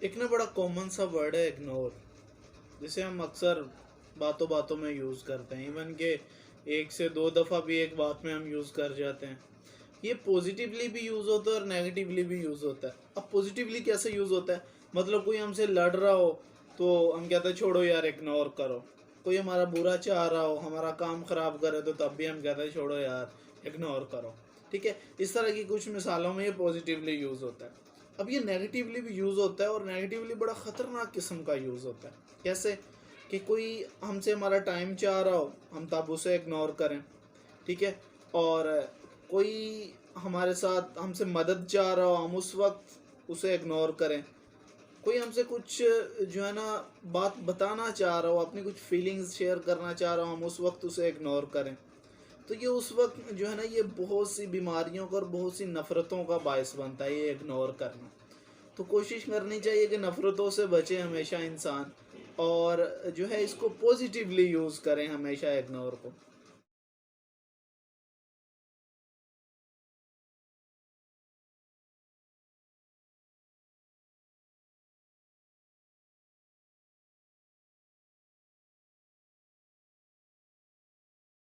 एक ना बड़ा कॉमन सा वर्ड है इग्नोर, जिसे हम अक्सर बातों बातों में यूज़ करते हैं। इवन के एक से दो दफ़ा भी एक बात में हम यूज़ कर जाते हैं। ये पॉजिटिवली भी यूज़ होता है और नेगेटिवली भी यूज़ होता है। अब पॉजिटिवली कैसे यूज़ होता है, मतलब कोई हमसे लड़ रहा हो तो हम कहते हैं छोड़ो यार इग्नोर करो। कोई हमारा बुरा चाह रहा हो, हमारा काम ख़राब करे, तो तब भी हम कहते हैं छोड़ो यार इग्नोर करो। ठीक है, इस तरह की कुछ मिसालों में ये पॉजिटिवली यूज़ होता है। अब ये नेगेटिवली भी यूज़ होता है, और नेगेटिवली बड़ा ख़तरनाक किस्म का यूज़ होता है। कैसे कि कोई हमसे हमारा टाइम चाह रहा हो, हम तब उसे इग्नोर करें। ठीक है, और कोई हमारे साथ हमसे मदद चाह रहा हो, हम उस वक्त उसे इग्नोर करें। कोई हमसे कुछ जो है ना बात बताना चाह रहा हो, अपनी कुछ फीलिंग्स शेयर करना चाह रहा हो, हम उस वक्त उसे इग्नोर करें। तो ये उस वक्त जो है ना, ये बहुत सी बीमारियों का और बहुत सी नफ़रतों का बायस बनता है, ये इग्नोर करना। तो कोशिश करनी चाहिए कि नफ़रतों से बचे हमेशा इंसान, और जो है इसको पॉजिटिवली यूज़ करें हमेशा इग्नोर को।